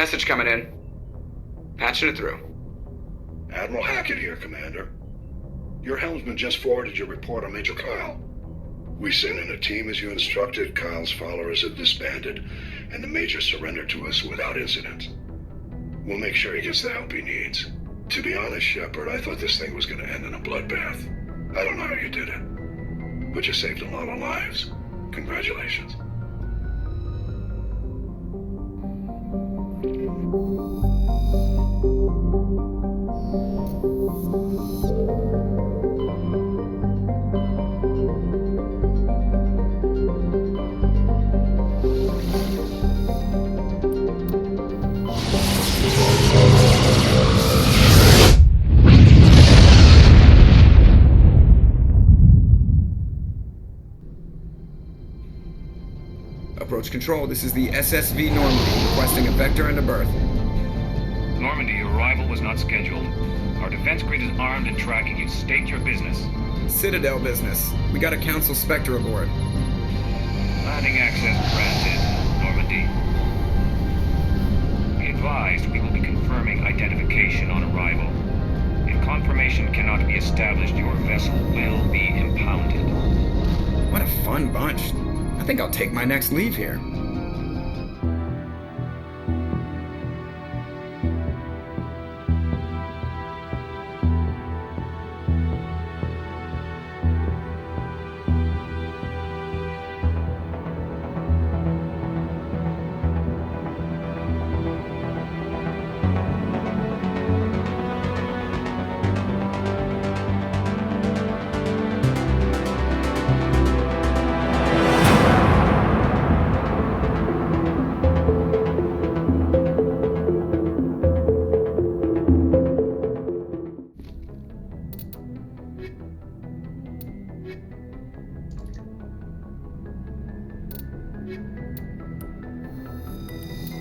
message coming in. Patching it through. Admiral Hackett here, Commander. Your helmsman just forwarded your report on Major Kyle. We sent in a team as you instructed. Kyle's followers have disbanded, and the Major surrendered to us without incident. We'll make sure he gets the help he needs. To be honest, Shepard, I thought this thing was going to end in a bloodbath. I don't know how you did it, but you saved a lot of lives. Congratulations. Approach control, this is the SSV Normandy, requesting a vector and a berth. Normandy, your arrival was not scheduled. Our defense grid is armed and tracking you. State your business. Citadel business. We got a Council Spectre aboard. Landing access granted, Normandy. Be advised, we will be confirming identification on arrival. If confirmation cannot be established, your vessel will be impounded. What a fun bunch. I think I'll take my next leave here.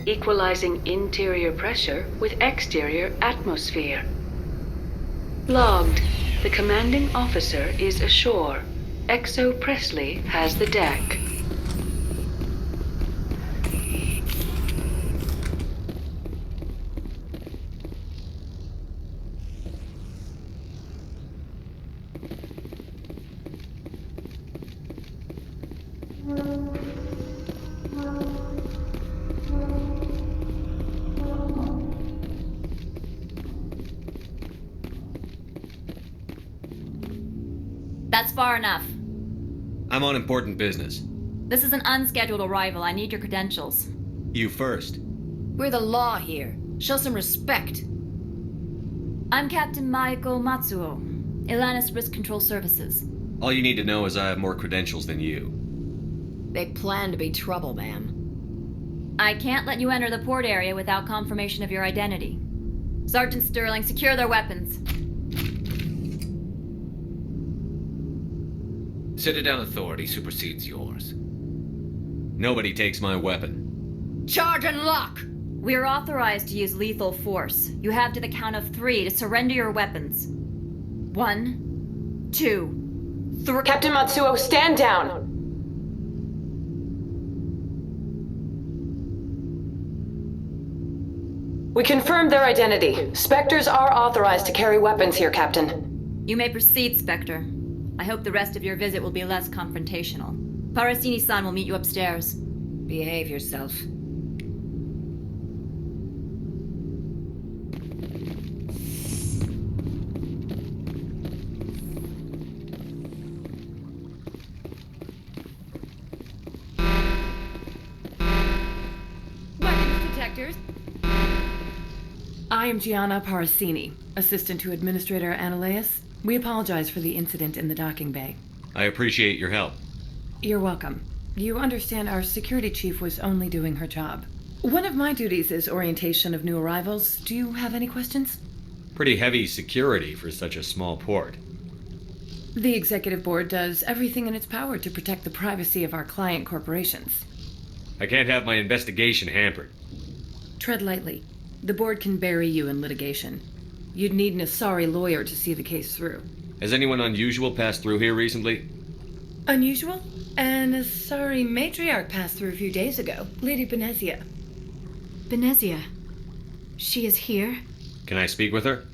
Equalizing interior pressure with exterior atmosphere. Logged. The commanding officer is ashore. Exo Presley has the deck. That's far enough. I'm on important business. This is an unscheduled arrival. I need your credentials. You first. We're the law here. Show some respect. I'm Captain Maiko Matsuo, Ilanis Risk Control Services. All you need to know is I have more credentials than you. They plan to be trouble, ma'am. I can't let you enter the port area without confirmation of your identity. Sergeant Sterling, secure their weapons. Citadel authority supersedes yours. Nobody takes my weapon. Charge and lock! We're authorized to use lethal force. You have to the count of 3 to surrender your weapons. 1, 2, 3. Captain Matsuo, stand down! We confirmed their identity. Spectres are authorized to carry weapons here, Captain. You may proceed, Spectre. I hope the rest of your visit will be less confrontational. Parasini-san will meet you upstairs. Behave yourself. Weapons detectors. I am Gianna Parasini, assistant to Administrator Anoleis. We apologize for the incident in the docking bay. I appreciate your help. You're welcome. You understand our security chief was only doing her job. One of my duties is orientation of new arrivals. Do you have any questions? Pretty heavy security for such a small port. The executive board does everything in its power to protect the privacy of our client corporations. I can't have my investigation hampered. Tread lightly. The board can bury you in litigation. You'd need an Asari lawyer to see the case through. Has anyone unusual passed through here recently? Unusual? An Asari matriarch passed through a few days ago. Lady Benezia. Benezia. She is here? Can I speak with her?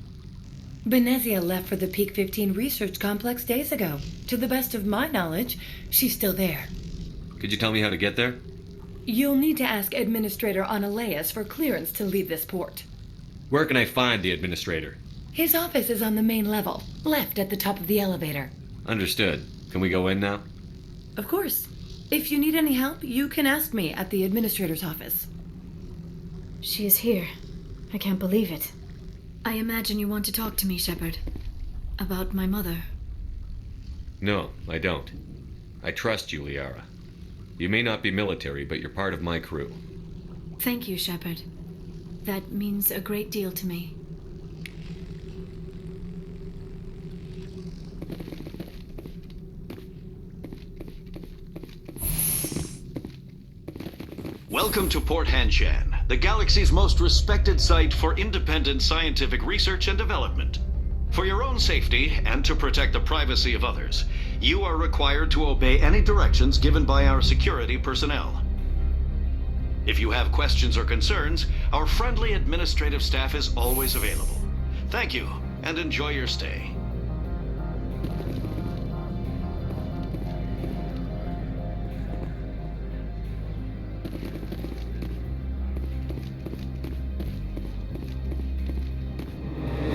Benezia left for the Peak 15 research complex days ago. To the best of my knowledge, she's still there. Could you tell me how to get there? You'll need to ask Administrator Anoleis for clearance to leave this port. Where can I find the Administrator? His office is on the main level, left at the top of the elevator. Understood. Can we go in now? Of course. If you need any help, you can ask me at the Administrator's office. She is here. I can't believe it. I imagine you want to talk to me, Shepard. About my mother. No, I don't. I trust you, Liara. You may not be military, but you're part of my crew. Thank you, Shepard. That means a great deal to me. Welcome to Port Hanshan, the galaxy's most respected site for independent scientific research and development. For your own safety and to protect the privacy of others, you are required to obey any directions given by our security personnel. If you have questions or concerns, our friendly administrative staff is always available. Thank you, and enjoy your stay.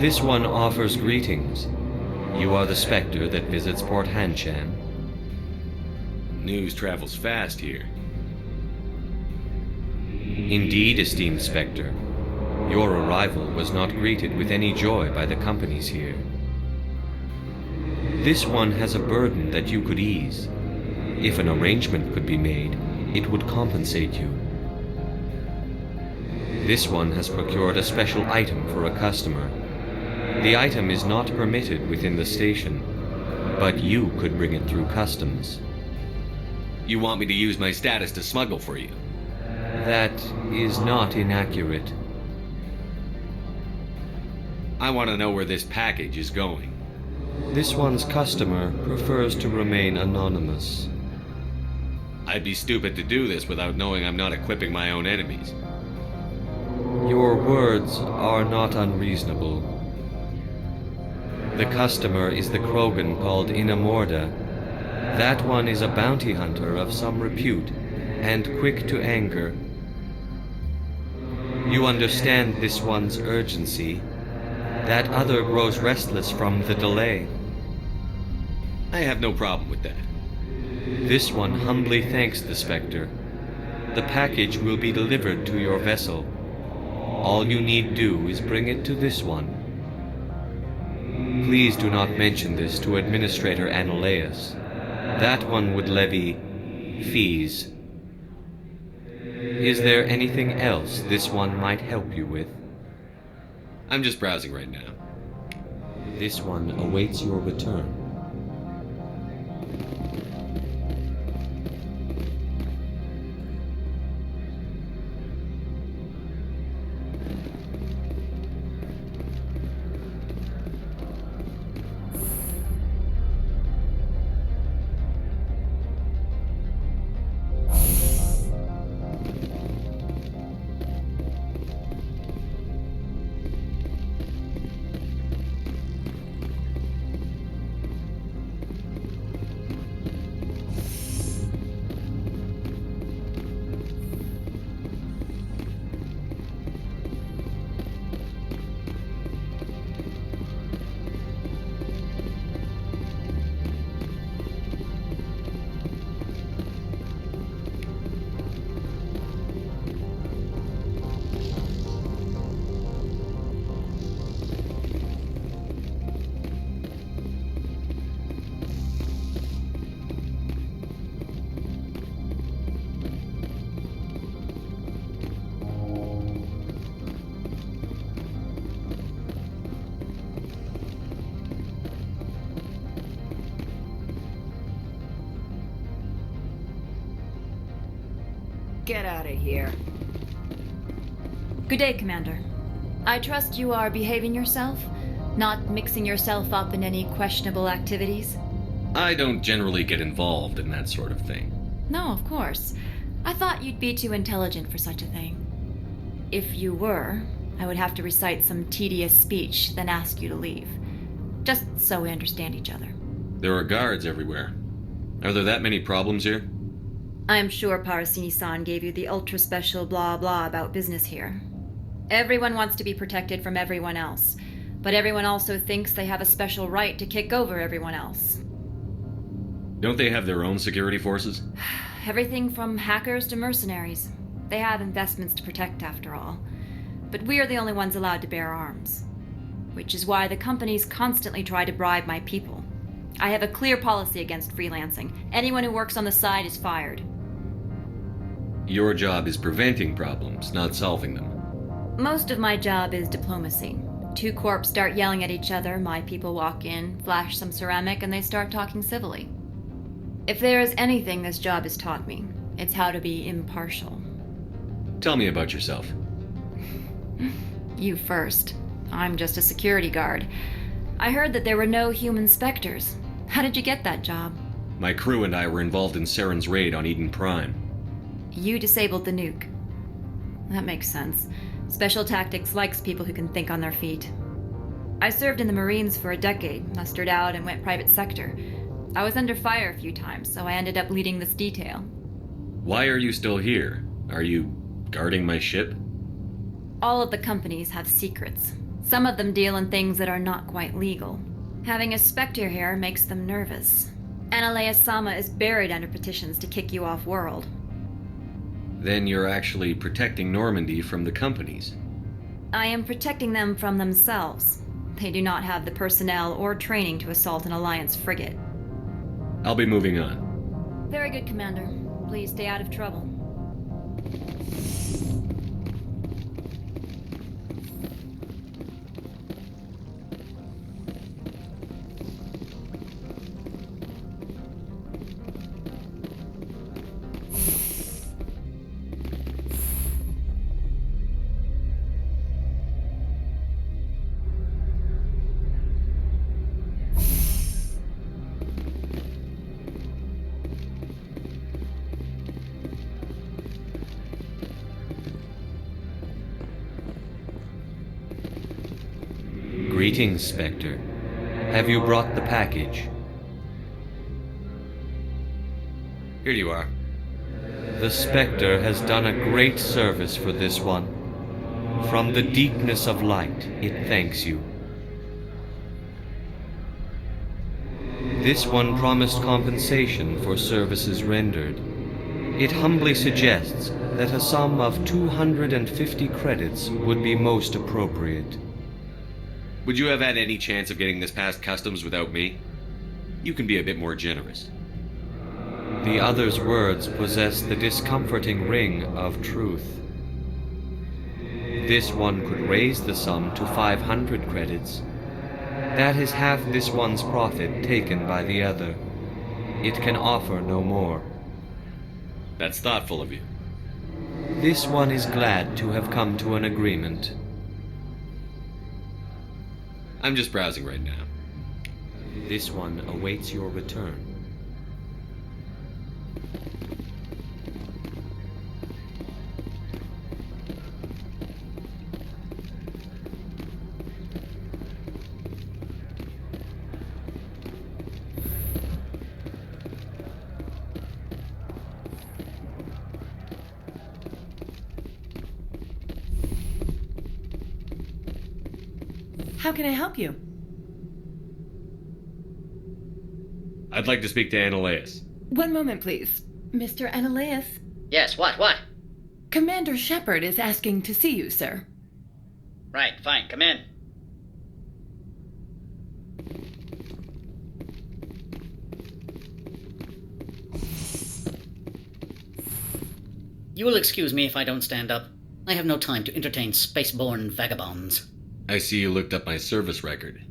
This one offers greetings. You are the Spectre that visits Port Hanshan. News travels fast here. Indeed, esteemed Spectre. Your arrival was not greeted with any joy by the companies here. This one has a burden that you could ease. If an arrangement could be made, it would compensate you. This one has procured a special item for a customer. The item is not permitted within the station, but you could bring it through customs. You want me to use my status to smuggle for you? That is not inaccurate. I want to know where this package is going. This one's customer prefers to remain anonymous. I'd be stupid to do this without knowing I'm not equipping my own enemies. Your words are not unreasonable. The customer is the Krogan called Inamorda. That one is a bounty hunter of some repute, and quick to anger. You understand this one's urgency. That other grows restless from the delay. I have no problem with that. This one humbly thanks the Spectre. The package will be delivered to your vessel. All you need do is bring it to this one. Please do not mention this to Administrator Anoleis. That one would levy fees. Is there anything else this one might help you with? I'm just browsing right now. This one awaits your return. Get out of here. Good day, Commander. I trust you are behaving yourself, not mixing yourself up in any questionable activities? I don't generally get involved in that sort of thing. No, of course. I thought you'd be too intelligent for such a thing. If you were, I would have to recite some tedious speech, then ask you to leave. Just so we understand each other. There are guards everywhere. Are there that many problems here? I am sure Parasini-san gave you the ultra-special blah blah about business here. Everyone wants to be protected from everyone else, but everyone also thinks they have a special right to kick over everyone else. Don't they have their own security forces? Everything from hackers to mercenaries. They have investments to protect, after all. But we are the only ones allowed to bear arms. Which is why the companies constantly try to bribe my people. I have a clear policy against freelancing. Anyone who works on the side is fired. Your job is preventing problems, not solving them. Most of my job is diplomacy. Two corps start yelling at each other, my people walk in, flash some ceramic, and they start talking civilly. If there is anything this job has taught me, it's how to be impartial. Tell me about yourself. You first. I'm just a security guard. I heard that there were no human Spectres. How did you get that job? My crew and I were involved in Saren's raid on Eden Prime. You disabled the nuke. That makes sense. Special Tactics likes people who can think on their feet. I served in the Marines for a decade, mustered out, and went private sector. I was under fire a few times, so I ended up leading this detail. Why are you still here? Are you guarding my ship? All of the companies have secrets. Some of them deal in things that are not quite legal. Having a Spectre here makes them nervous. Anoleis-sama is buried under petitions to kick you off world. Then you're actually protecting Normandy from the companies. I am protecting them from themselves. They do not have the personnel or training to assault an Alliance frigate. I'll be moving on. Very good, Commander. Please stay out of trouble. Greetings, Spectre. Have you brought the package? Here you are. The Spectre has done a great service for this one. From the deepness of light, it thanks you. This one promised compensation for services rendered. It humbly suggests that a sum of 250 credits would be most appropriate. Would you have had any chance of getting this past customs without me? You can be a bit more generous. The other's words possess the discomforting ring of truth. This one could raise the sum to 500 credits. That is half this one's profit taken by the other. It can offer no more. That's thoughtful of you. This one is glad to have come to an agreement. I'm just browsing right now. This one awaits your return. How can I help you? I'd like to speak to Anoleis. One moment, please. Mr. Anoleis? Yes, what? Commander Shepard is asking to see you, sir. Right, fine, come in. You will excuse me if I don't stand up. I have no time to entertain spaceborne vagabonds. I see you looked up my service record.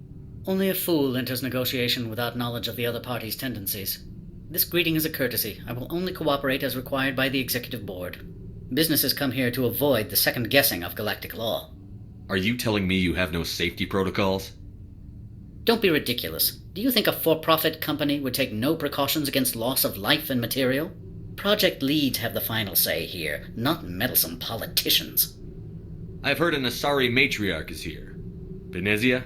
Only a fool enters negotiation without knowledge of the other party's tendencies. This greeting is a courtesy. I will only cooperate as required by the Executive Board. Businesses come here to avoid the second guessing of galactic law. Are you telling me you have no safety protocols? Don't be ridiculous. Do you think a for-profit company would take no precautions against loss of life and material? Project leads have the final say here, not meddlesome politicians. I've heard an Asari matriarch is here. Benezia?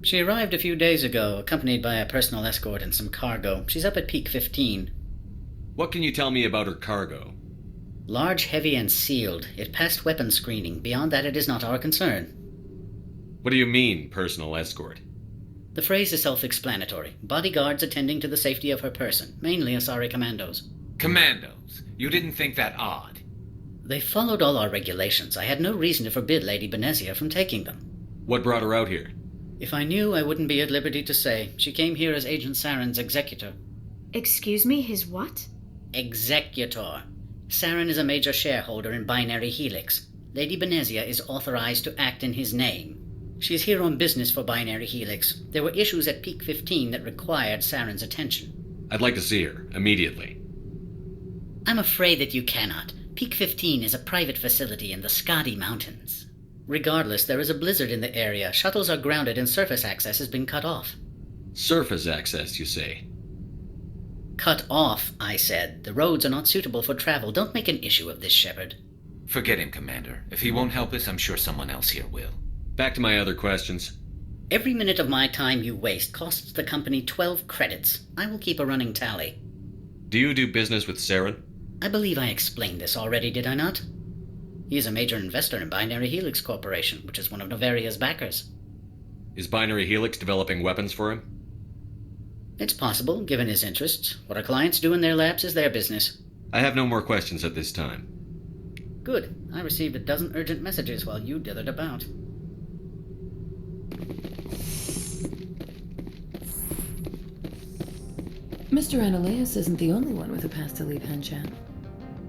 She arrived a few days ago, accompanied by a personal escort and some cargo. She's up at Peak 15. What can you tell me about her cargo? Large, heavy, and sealed. It passed weapons screening. Beyond that, it is not our concern. What do you mean, personal escort? The phrase is self-explanatory. Bodyguards attending to the safety of her person, mainly Asari commandos. Commandos? You didn't think that odd? They followed all our regulations. I had no reason to forbid Lady Benezia from taking them. What brought her out here? If I knew, I wouldn't be at liberty to say. She came here as Agent Saren's executor. Excuse me, his what? Executor. Saren is a major shareholder in Binary Helix. Lady Benezia is authorized to act in his name. She's here on business for Binary Helix. There were issues at Peak 15 that required Saren's attention. I'd like to see her, immediately. I'm afraid that you cannot. Peak 15 is a private facility in the Skadi Mountains. Regardless, there is a blizzard in the area. Shuttles are grounded and surface access has been cut off. Surface access, you say? Cut off, I said. The roads are not suitable for travel. Don't make an issue of this, Shepard. Forget him, Commander. If he won't help us, I'm sure someone else here will. Back to my other questions. Every minute of my time you waste costs the company 12 credits. I will keep a running tally. Do you do business with Saren? I believe I explained this already, did I not? He is a major investor in Binary Helix Corporation, which is one of Noveria's backers. Is Binary Helix developing weapons for him? It's possible, given his interests. What our clients do in their labs is their business. I have no more questions at this time. Good. I received a dozen urgent messages while you dithered about. Mr. Anoleis isn't the only one with a path to leave Hanshan.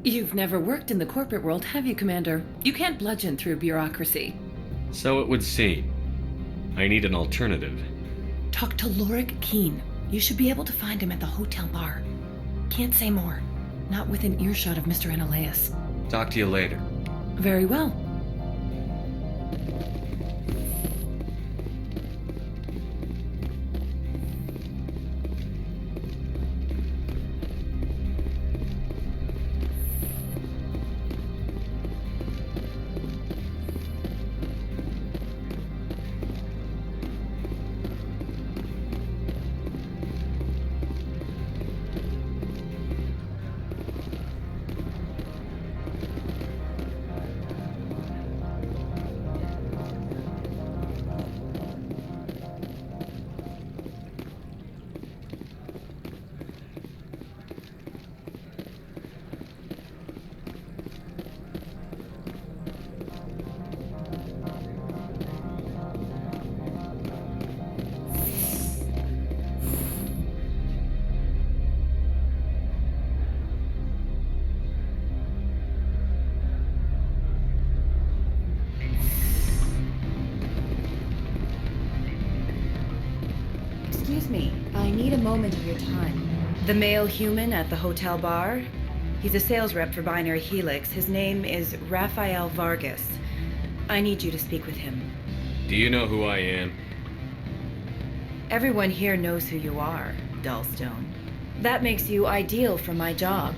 You've never worked in the corporate world, have you, Commander? You can't bludgeon through bureaucracy. So it would seem. I need an alternative. Talk to Lorik Keen. You should be able to find him at the hotel bar. Can't say more. Not within earshot of Mr. Anoleis. Talk to you later. Very well. Excuse me, I need a moment of your time. The male human at the hotel bar? He's a sales rep for Binary Helix. His name is Rafael Vargas. I need you to speak with him. Do you know who I am? Everyone here knows who you are, Dullstone. That makes you ideal for my job.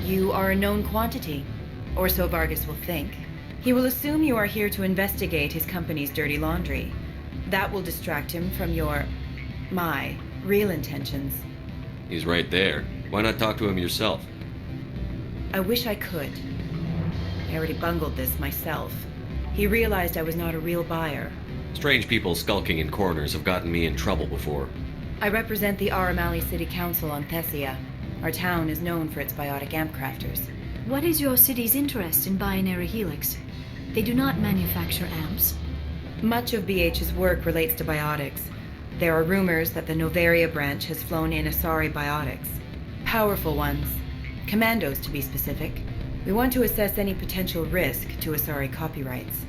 You are a known quantity, or so Vargas will think. He will assume you are here to investigate his company's dirty laundry. That will distract him from my real intentions. He's right there. Why not talk to him yourself? I wish I could. I already bungled this myself. He realized I was not a real buyer. Strange people skulking in corners have gotten me in trouble before. I represent the Aramali City Council on Thessia. Our town is known for its biotic amp crafters. What is your city's interest in Binary Helix? They do not manufacture amps. Much of BH's work relates to biotics. There are rumors that the Noveria branch has flown in Asari biotics. Powerful ones. Commandos, to be specific. We want to assess any potential risk to Asari copyrights.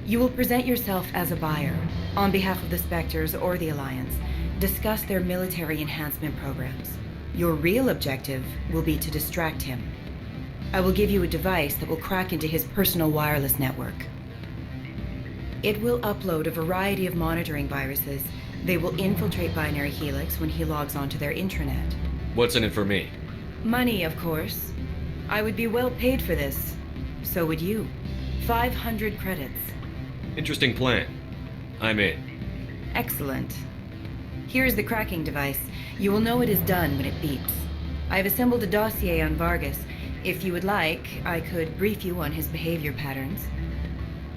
You will present yourself as a buyer, on behalf of the Spectres or the Alliance. Discuss their military enhancement programs. Your real objective will be to distract him. I will give you a device that will crack into his personal wireless network. It will upload a variety of monitoring viruses. They will infiltrate Binary Helix when he logs onto their intranet. What's in it for me? Money, of course. I would be well paid for this. So would you. 500 credits. Interesting plan. I'm in. Excellent. Here's the cracking device. You will know it is done when it beeps. I've assembled a dossier on Vargas. If you would like, I could brief you on his behavior patterns.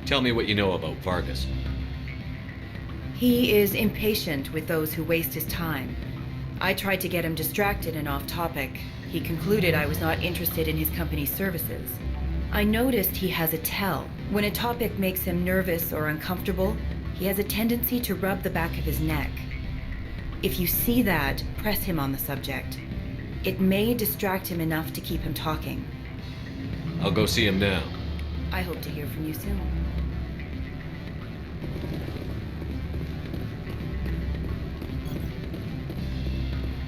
Tell me what you know about Vargas. He is impatient with those who waste his time. I tried to get him distracted and off topic. He concluded I was not interested in his company's services. I noticed he has a tell. When a topic makes him nervous or uncomfortable, he has a tendency to rub the back of his neck. If you see that, press him on the subject. It may distract him enough to keep him talking. I'll go see him now. I hope to hear from you soon.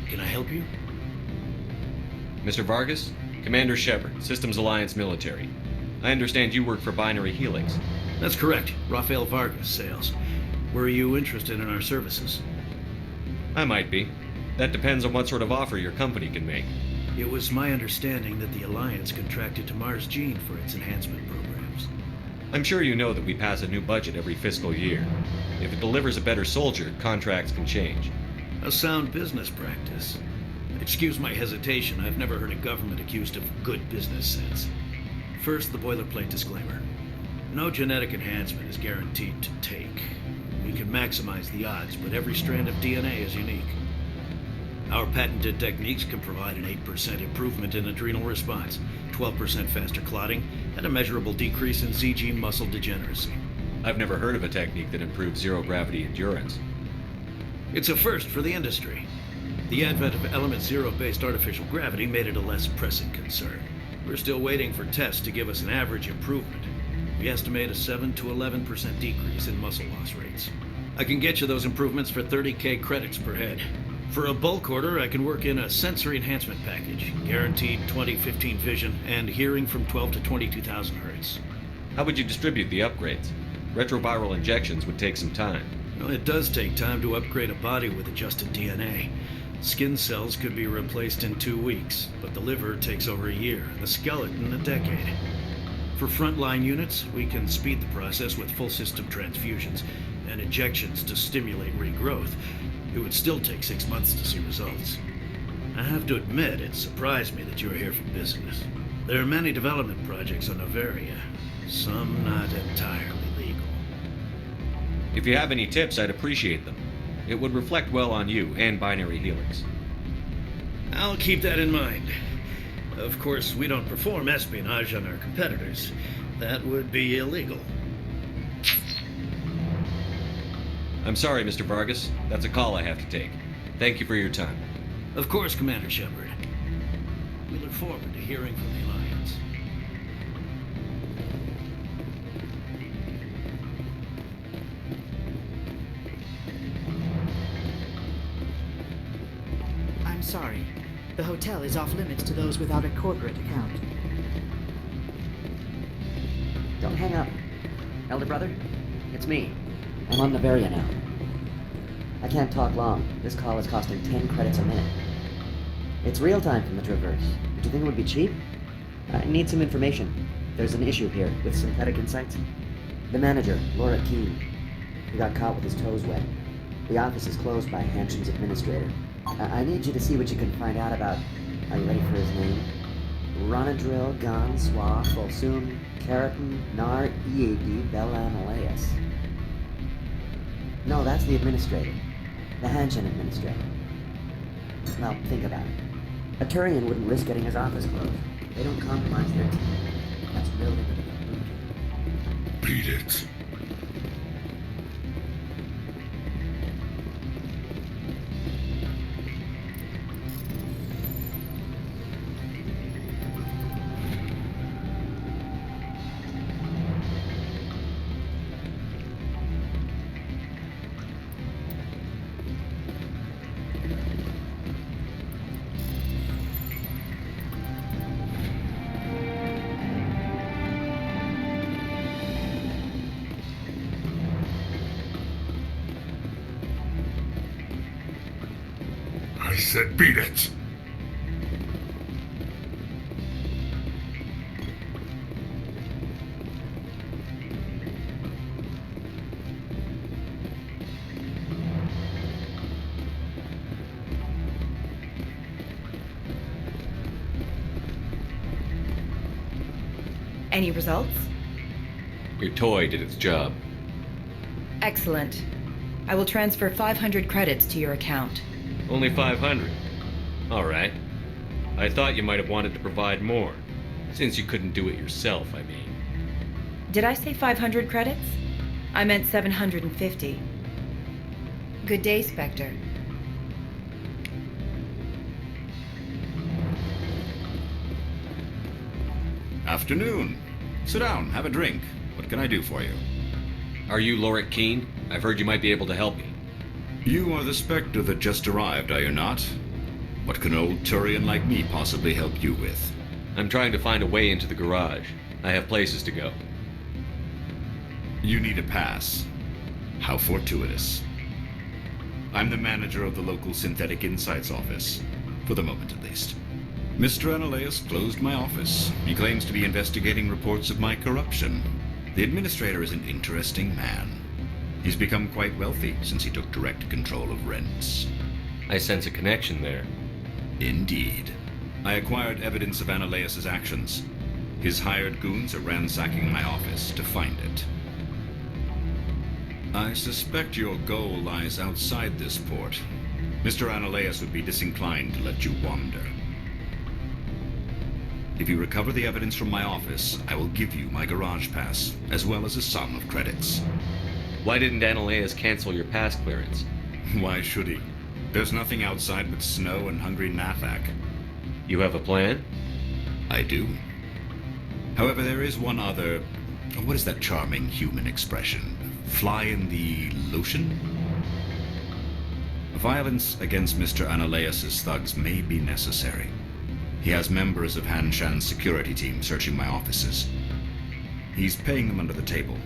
Can I help you? Mr. Vargas? Commander Shepard, Systems Alliance Military. I understand you work for Binary Helix. That's correct. Rafael Vargas, sales. Were you interested in our services? I might be. That depends on what sort of offer your company can make. It was my understanding that the Alliance contracted to Mars Gene for its enhancement programs. I'm sure you know that we pass a new budget every fiscal year. If it delivers a better soldier, contracts can change. A sound business practice. Excuse my hesitation, I've never heard a government accused of good business sense. First, the boilerplate disclaimer. No genetic enhancement is guaranteed to take. We can maximize the odds, but every strand of DNA is unique. Our patented techniques can provide an 8% improvement in adrenal response, 12% faster clotting, and a measurable decrease in Z-gene muscle degeneracy. I've never heard of a technique that improves zero-gravity endurance. It's a first for the industry. The advent of element zero-based artificial gravity made it a less pressing concern. We're still waiting for tests to give us an average improvement. We estimate a 7 to 11% decrease in muscle loss rates. I can get you those improvements for 30K credits per head. For a bulk order, I can work in a sensory enhancement package, guaranteed 20/15 vision, and hearing from 12 to 22,000 hertz. How would you distribute the upgrades? Retroviral injections would take some time. Well, it does take time to upgrade a body with adjusted DNA. Skin cells could be replaced in 2 weeks, but the liver takes over a year, and the skeleton a decade. For frontline units, we can speed the process with full system transfusions and injections to stimulate regrowth. It would still take 6 months to see results. I have to admit, it surprised me that you were here for business. There are many development projects on Noveria, some not entirely legal. If you have any tips, I'd appreciate them. It would reflect well on you and Binary Helix. I'll keep that in mind. Of course, we don't perform espionage on our competitors. That would be illegal. I'm sorry, Mr. Vargas. That's a call I have to take. Thank you for your time. Of course, Commander Shepard. We look forward to hearing from the Alliance. I'm sorry. The hotel is off limits to those without a corporate account. Don't hang up. Elder brother, it's me. I'm on Noveria now. I can't talk long. This call is costing 10 credits a minute. It's real time from the Traverse. Do you think it would be cheap? I need some information. There's an issue here with synthetic insights. The manager, Laura Keene, he got caught with his toes wet. The office is closed by Hanshan's administrator. I need you to see what you can find out about... Are you ready for his name? Ronadril Gan Swa Folsum Keratin Nar Ead Bella Anoleis. No, that's the administrator. The Hanshan administrator. Now, think about it. A Turian wouldn't risk getting his office closed. They don't compromise their team. That's building a Beat it. I said beat it! Any results? Your toy did its job. Excellent. I will transfer 500 credits to your account. Only 500. Alright. I thought you might have wanted to provide more. Since you couldn't do it yourself, I mean. Did I say 500 credits? I meant 750. Good day, Spectre. Afternoon. Sit down, have a drink. What can I do for you? Are you Lorik Keen? I've heard you might be able to help me. You are the Spectre that just arrived, are you not? What can old Turian like me possibly help you with? I'm trying to find a way into the garage. I have places to go. You need a pass. How fortuitous. I'm the manager of the local Synthetic Insights office. For the moment, at least. Mr. Anoleis closed my office. He claims to be investigating reports of my corruption. The Administrator is an interesting man. He's become quite wealthy since he took direct control of rents. I sense a connection there. Indeed. I acquired evidence of Anoleis' actions. His hired goons are ransacking my office to find it. I suspect your goal lies outside this port. Mr. Anoleis would be disinclined to let you wander. If you recover the evidence from my office, I will give you my garage pass, as well as a sum of credits. Why didn't Anoleis cancel your pass clearance? Why should he? There's nothing outside but snow and hungry Nathak. You have a plan? I do. However, there is one other... What is that charming human expression? Fly in the lotion? Violence against Mr. Anoleis' thugs may be necessary. He has members of Hanshan's security team searching my offices. He's paying them under the table.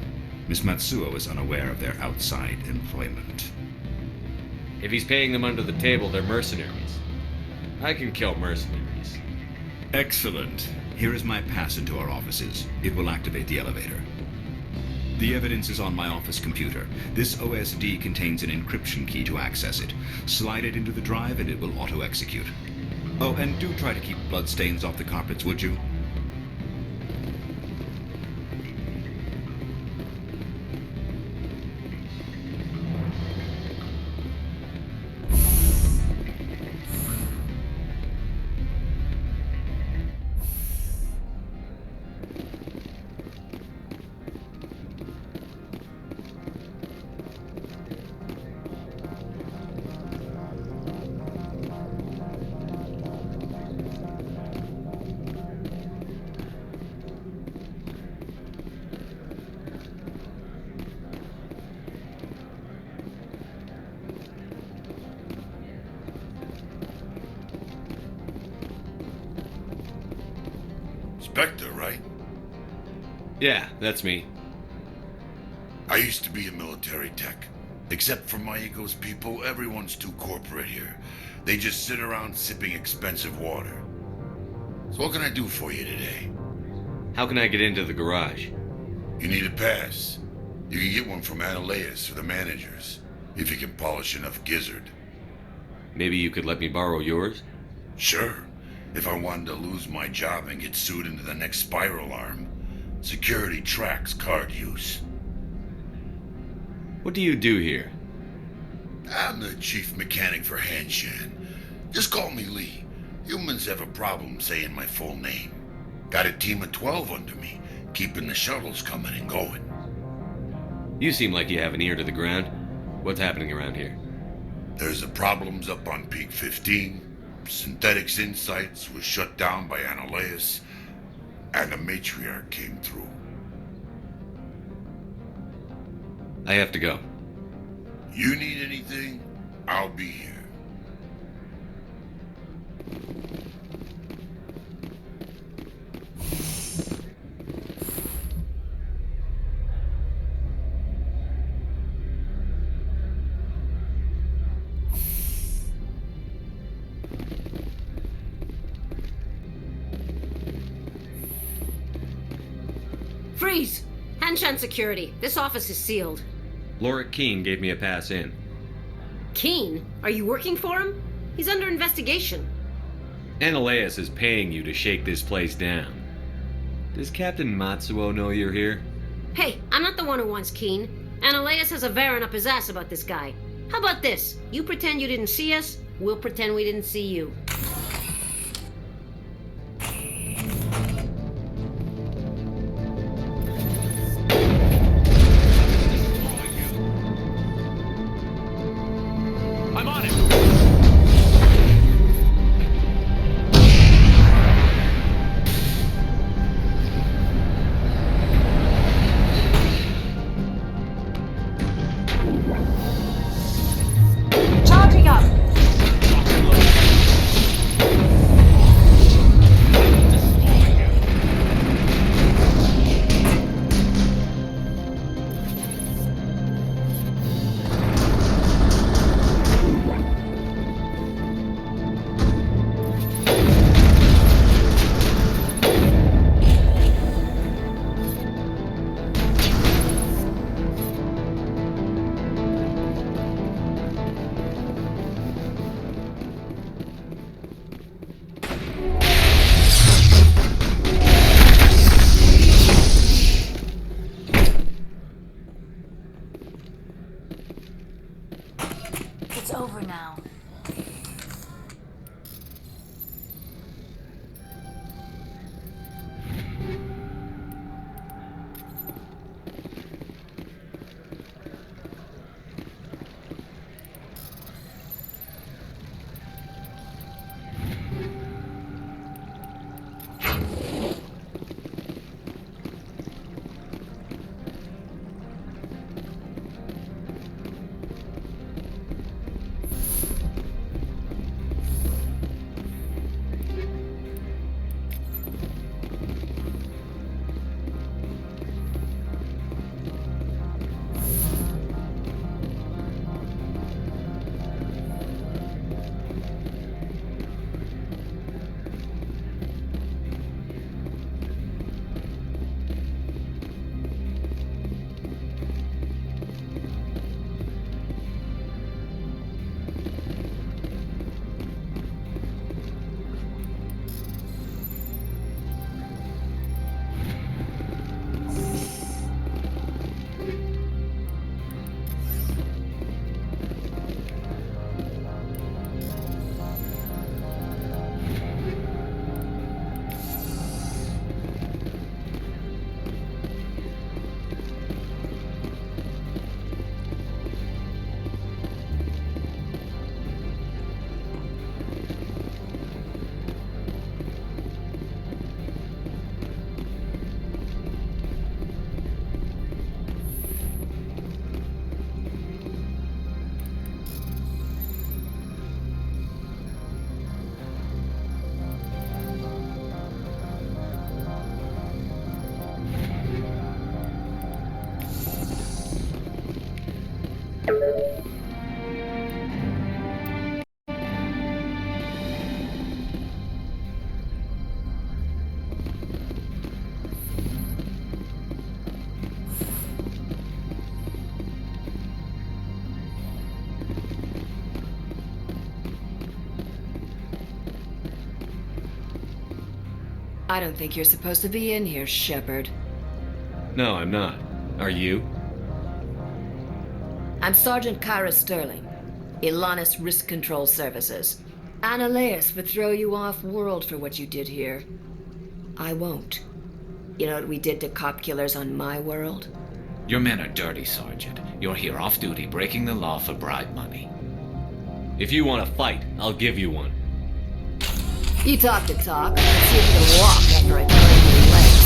Miss Matsuo is unaware of their outside employment. If he's paying them under the table, they're mercenaries. I can kill mercenaries. Excellent. Here is my pass into our offices. It will activate the elevator. The evidence is on my office computer. This OSD contains an encryption key to access it. Slide it into the drive and it will auto-execute. Oh, and do try to keep bloodstains off the carpets, would you? Spectre, right? Yeah, that's me. I used to be a military tech. Except for my ego's people, everyone's too corporate here. They just sit around sipping expensive water. So what can I do for you today? How can I get into the garage? You need a pass. You can get one from Anoleis or the managers, if you can polish enough gizzard. Maybe you could let me borrow yours? Sure. If I wanted to lose my job and get sued into the next spiral arm, security tracks card use. What do you do here? I'm the chief mechanic for Hanshan. Just call me Lee. Humans have a problem saying my full name. Got a team of 12 under me, keeping the shuttles coming and going. You seem like you have an ear to the ground. What's happening around here? There's the problems up on Peak 15. Synthetic Insights was shut down by Anoleis, and the Matriarch came through. I have to go. You need anything, I'll be here. Freeze! Hanshan security. This office is sealed. Lorik Keen gave me a pass in. Keen? Are you working for him? He's under investigation. Anoleis is paying you to shake this place down. Does Captain Matsuo know you're here? Hey, I'm not the one who wants Keen. Anoleis has a Varen up his ass about this guy. How about this? You pretend you didn't see us, we'll pretend we didn't see you. I'm on it! Charging up! It's over now. I don't think you're supposed to be in here, Shepard. No, I'm not. Are you? I'm Sergeant Kyra Sterling, Ilanis Risk Control Services. Anoleis would throw you off-world for what you did here. I won't. You know what we did to cop killers on my world? Your men are dirty, Sergeant. You're here off-duty, breaking the law for bribe money. If you want to fight, I'll give you one. You talk the talk. Let's see if you can walk after I break your legs.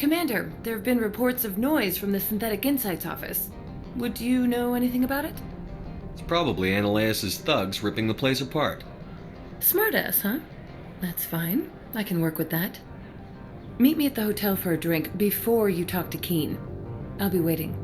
Commander, there have been reports of noise from the Synthetic Insights office. Would you know anything about it? It's probably Anoleis' thugs ripping the place apart. Smartass, huh? That's fine. I can work with that. Meet me at the hotel for a drink before you talk to Keen. I'll be waiting.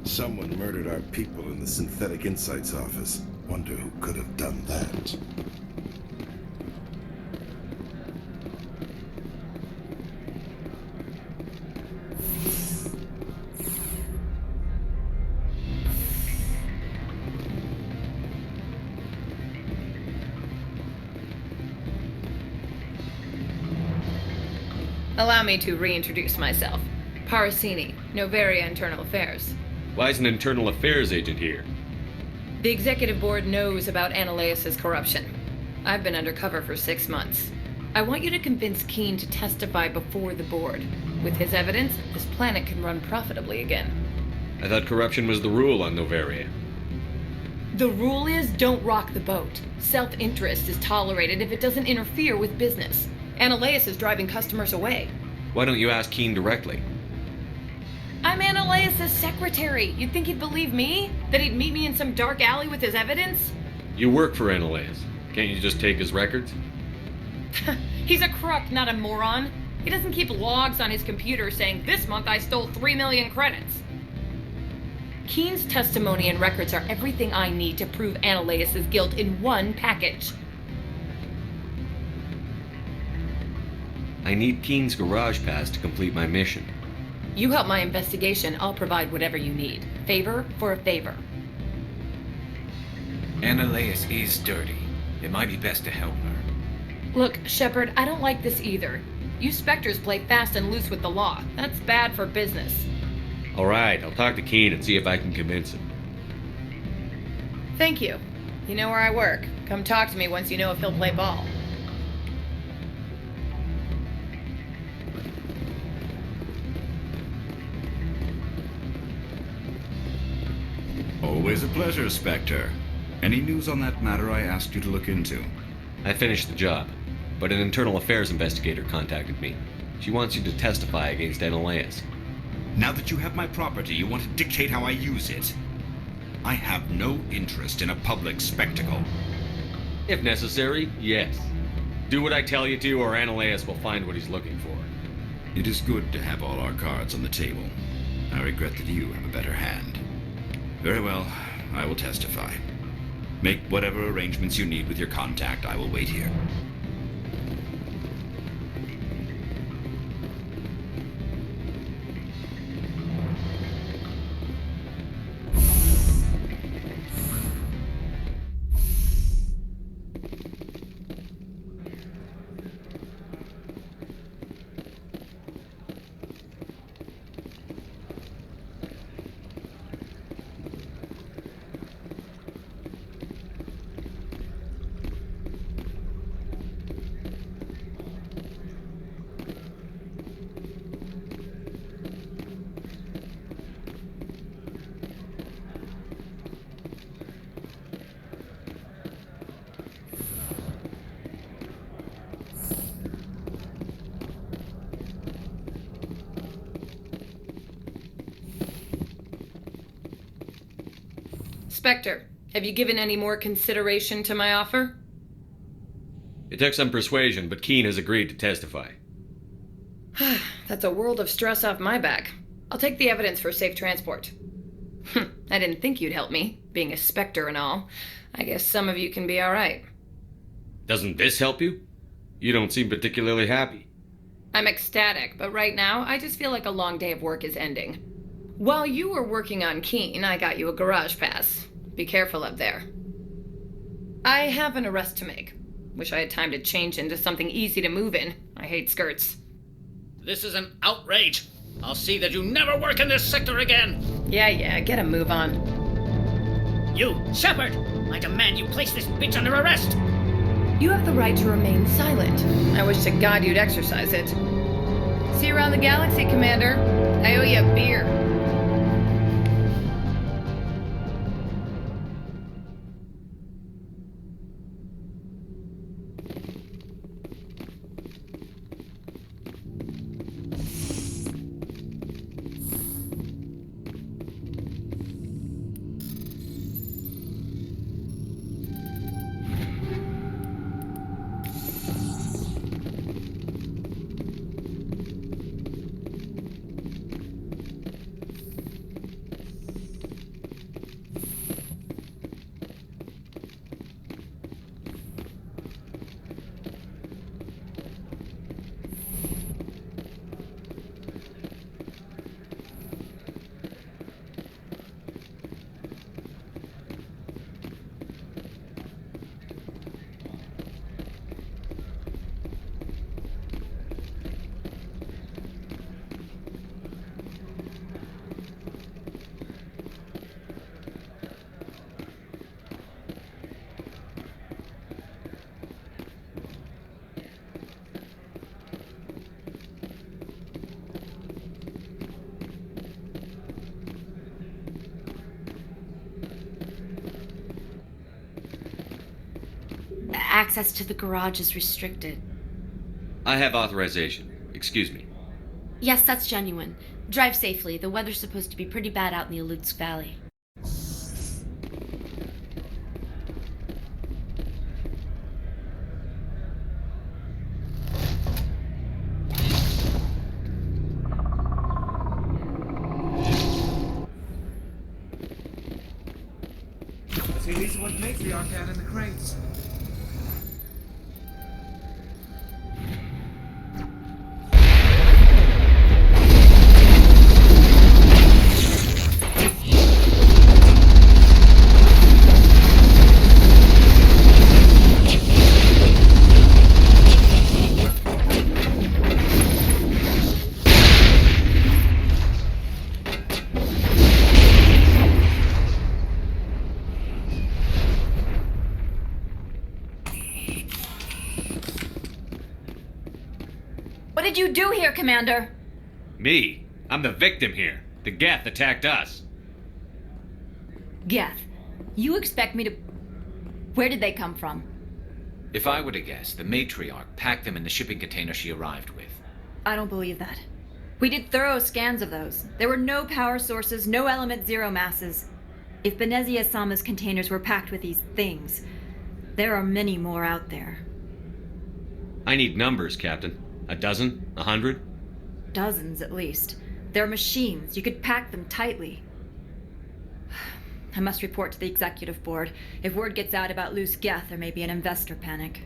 Someone murdered our people in the Synthetic Insights office. Wonder who could have done that. Allow me to reintroduce myself. Parasini, Noveria Internal Affairs. Why is an internal affairs agent here? The executive board knows about Anoleis' corruption. I've been undercover for 6 months. I want you to convince Keen to testify before the board. With his evidence, this planet can run profitably again. I thought corruption was the rule on Noveria. The rule is don't rock the boat. Self-interest is tolerated if it doesn't interfere with business. Anoleis is driving customers away. Why don't you ask Keen directly? I'm Anoleis' secretary. You'd think he'd believe me? That he'd meet me in some dark alley with his evidence? You work for Anoleis. Can't you just take his records? He's a crook, not a moron. He doesn't keep logs on his computer saying, this month I stole 3 million credits. Keen's testimony and records are everything I need to prove Anoleis' guilt in one package. I need Keen's garage pass to complete my mission. You help my investigation, I'll provide whatever you need. Favor for a favor. Anoleis is dirty. It might be best to help her. Look, Shepard, I don't like this either. You Spectres play fast and loose with the law. That's bad for business. Alright, I'll talk to Keen and see if I can convince him. Thank you. You know where I work. Come talk to me once you know if he'll play ball. Always a pleasure, Spectre. Any news on that matter I asked you to look into? I finished the job, but an internal affairs investigator contacted me. She wants you to testify against Anoleis. Now that you have my property, you want to dictate how I use it. I have no interest in a public spectacle. If necessary, yes. Do what I tell you to, or Anoleis will find what he's looking for. It is good to have all our cards on the table. I regret that you have a better hand. Very well, I will testify. Make whatever arrangements you need with your contact. I will wait here. Spectre, have you given any more consideration to my offer? It took some persuasion, but Keen has agreed to testify. That's a world of stress off my back. I'll take the evidence for safe transport. I didn't think you'd help me, being a Spectre and all. I guess some of you can be alright. Doesn't this help you? You don't seem particularly happy. I'm ecstatic, but right now, I just feel like a long day of work is ending. While you were working on Keen, I got you a garage pass. Be careful up there. I have an arrest to make. Wish I had time to change into something easy to move in. I hate skirts. This is an outrage. I'll see that you never work in this sector again. Yeah, get a move on. You, Shepard! I demand you place this bitch under arrest! You have the right to remain silent. I wish to God you'd exercise it. See you around the galaxy, Commander. I owe you a beer. Access to the garage is restricted. I have authorization. Excuse me. Yes, that's genuine. Drive safely. The weather's supposed to be pretty bad out in the Alutsk Valley. See, these are what Matriarch had in the crates. What did you do here, Commander? Me? I'm the victim here. The Geth attacked us. Geth, you expect me to... Where did they come from? If I were to guess, the Matriarch packed them in the shipping container she arrived with. I don't believe that. We did thorough scans of those. There were no power sources, no element zero masses. If Benezia-sama's containers were packed with these things, there are many more out there. I need numbers, Captain. A dozen? 100? Dozens, at least. They're machines. You could pack them tightly. I must report to the executive board. If word gets out about loose Geth, there may be an investor panic.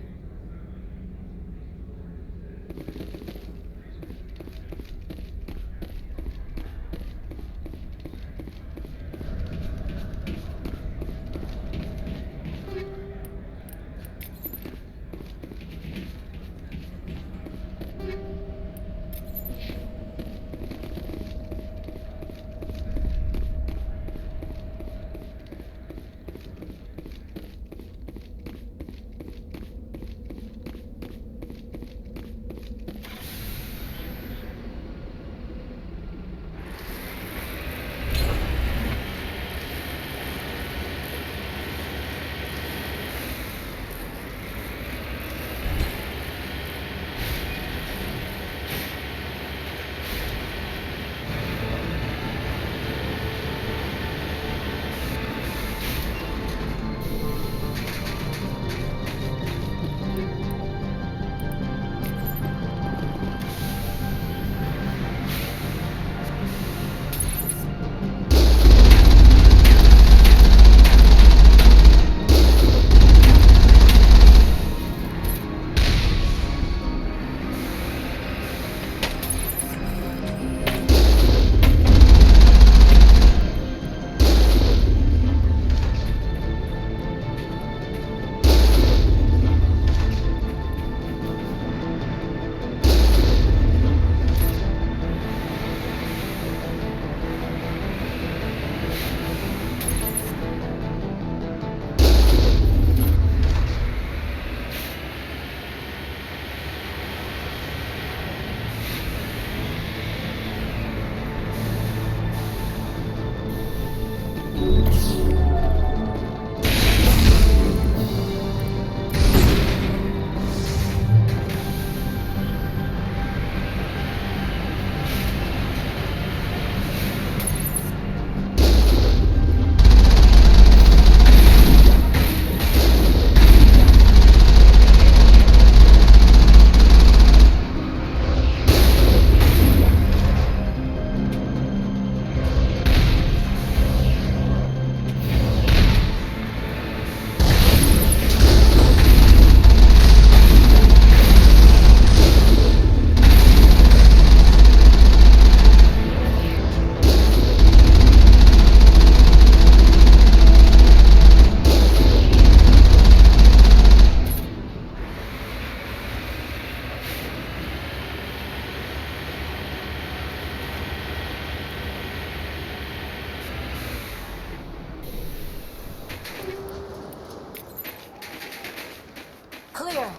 Clear.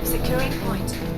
Securing point.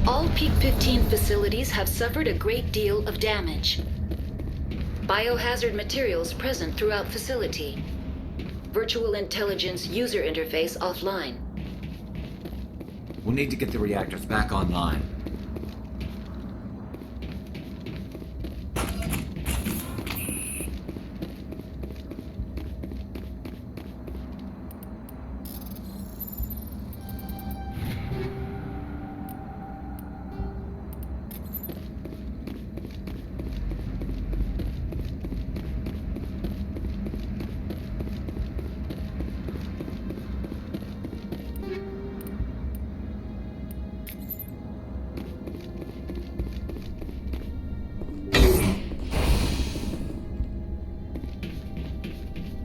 All Peak 15 facilities have suffered a great deal of damage. Biohazard materials present throughout facility. Virtual intelligence user interface offline. We'll need to get the reactors back online.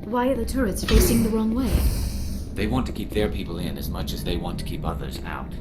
Why are the turrets facing the wrong way? They want to keep their people in as much as they want to keep others out.